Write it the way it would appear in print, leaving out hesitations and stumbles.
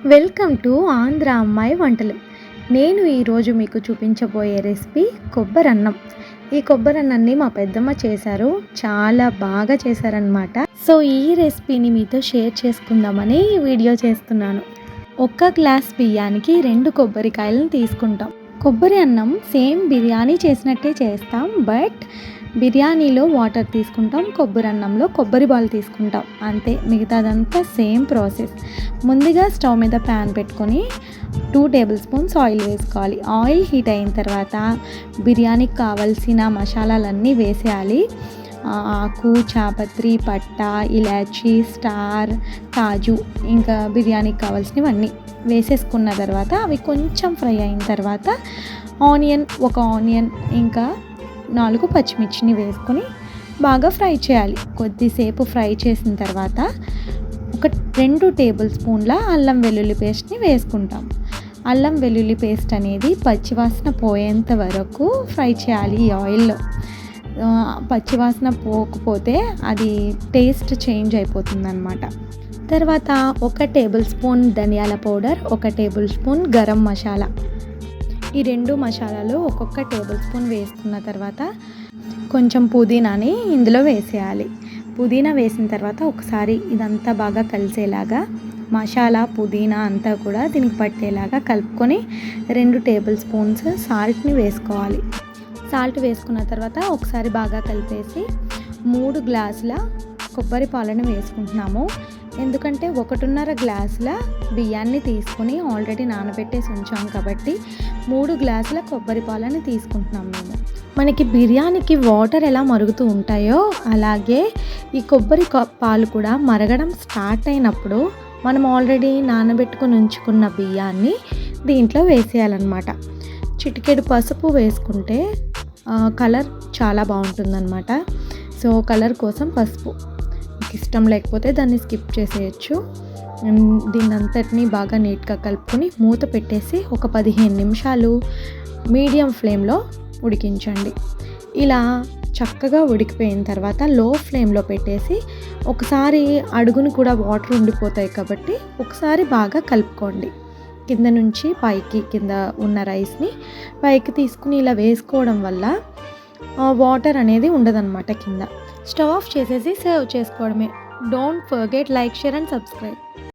Welcome to Andhra అమ్మాయి వంటలు. నేను ఈరోజు మీకు చూపించబోయే రెసిపీ కొబ్బరన్నం. ఈ కొబ్బరన్నాన్ని మా పెద్దమ్మ చేశారు, చాలా బాగా చేశారనమాట. సో ఈ రెసిపీని మీతో షేర్ చేసుకుందామని ఈ వీడియో చేస్తున్నాను. 1 గ్లాస్ బియ్యానికి 2 కొబ్బరికాయలను తీసుకుంటాం. కొబ్బరి అన్నం సేమ్ బిర్యానీ చేసినట్టే చేస్తాం, బట్ బిర్యానీలో వాటర్ తీసుకుంటాం, కొబ్బరి అన్నంలో కొబ్బరి బాల్ తీసుకుంటాం, అంతే. మిగతాదంతా సేమ్ ప్రాసెస్. ముందుగా స్టవ్ మీద ప్యాన్ పెట్టుకొని 2 టేబుల్ స్పూన్స్ ఆయిల్ వేసుకోవాలి. ఆయిల్ హీట్ అయిన తర్వాత బిర్యానీకి కావాల్సిన మసాలాలన్నీ వేసేయాలి. ఆకు, చాపత్రి, పట్ట, ఇలాచీ, స్టార్, కాజు, ఇంకా బిర్యానీకి కావాల్సినవన్నీ వేసేసుకున్న తర్వాత అవి కొంచెం ఫ్రై అయిన తర్వాత ఒక ఆనియన్ ఇంకా 4 పచ్చిమిర్చిని వేసుకొని బాగా ఫ్రై చేయాలి. కొద్దిసేపు ఫ్రై చేసిన తర్వాత 2 టేబుల్ స్పూన్ల అల్లం వెల్లుల్లి పేస్ట్ని వేసుకుంటాం. అల్లం వెల్లుల్లి పేస్ట్ అనేది పచ్చివాసన పోయేంత వరకు ఫ్రై చేయాలి ఈ ఆయిల్లో. పచ్చివాసన పోకపోతే అది టేస్ట్ చేంజ్ అయిపోతుందన్నమాట. తర్వాత 1 టేబుల్ స్పూన్ ధనియాల powder, 1 table spoon garam masala, ఈ 2 మసాలాలు ఒక్కొక్క టేబుల్ స్పూన్ వేసుకున్న తర్వాత కొంచెం పుదీనాని ఇందులో వేసేయాలి. పుదీనా వేసిన తర్వాత ఒకసారి ఇదంతా బాగా కలిసేలాగా మసాలా, పుదీనా అంతా కూడా దీనికి పట్టేలాగా కలుపుకొని 2 టేబుల్ స్పూన్స్ సాల్ట్ని వేసుకోవాలి. సాల్ట్ వేసుకున్న తర్వాత ఒకసారి బాగా కలిపేసి 3 గ్లాసుల కొబ్బరి పాలను వేసుకుంటున్నాము. ఎందుకంటే 1.5 గ్లాసుల బియ్యాన్ని తీసుకొని ఆల్రెడీ నానబెట్టేసి ఉంచాం కాబట్టి 3 గ్లాసుల కొబ్బరి పాలని తీసుకుంటున్నాం మేము. మనకి బిర్యానీకి వాటర్ ఎలా మరుగుతూ ఉంటాయో అలాగే ఈ కొబ్బరి పాలు కూడా మరగడం స్టార్ట్ అయినప్పుడు మనం ఆల్రెడీ నానబెట్టుకుని ఉంచుకున్న బియ్యాన్ని దీంట్లో వేసేయాలన్నమాట. చిటికెడు పసుపు వేసుకుంటే కలర్ చాలా బాగుంటుందన్నమాట. సో కలర్ కోసం పసుపు, ఇష్టం లేకపోతే దాన్ని స్కిప్ చేసేయచ్చు. దీన్ని అంతటినీ బాగా నీట్గా కలుపుకొని మూత పెట్టేసి ఒక 15 నిమిషాలు మీడియం ఫ్లేమ్లో ఉడికించండి. ఇలా చక్కగా ఉడికిపోయిన తర్వాత లో ఫ్లేమ్లో పెట్టేసి ఒకసారి అడుగును కూడా వాటర్ ఉండిపోతాయి కాబట్టి ఒకసారి బాగా కలుపుకోండి. కింద నుంచి పైకి, కింద ఉన్న రైస్ని పైకి తీసుకుని ఇలా వేసుకోవడం వల్ల వాటర్ అనేది ఉండదన్నమాట కింద. స్టవ్ ఆఫ్ చేసేసి సర్వ్ చేసుకోవడమే. Don't forget like, share and subscribe.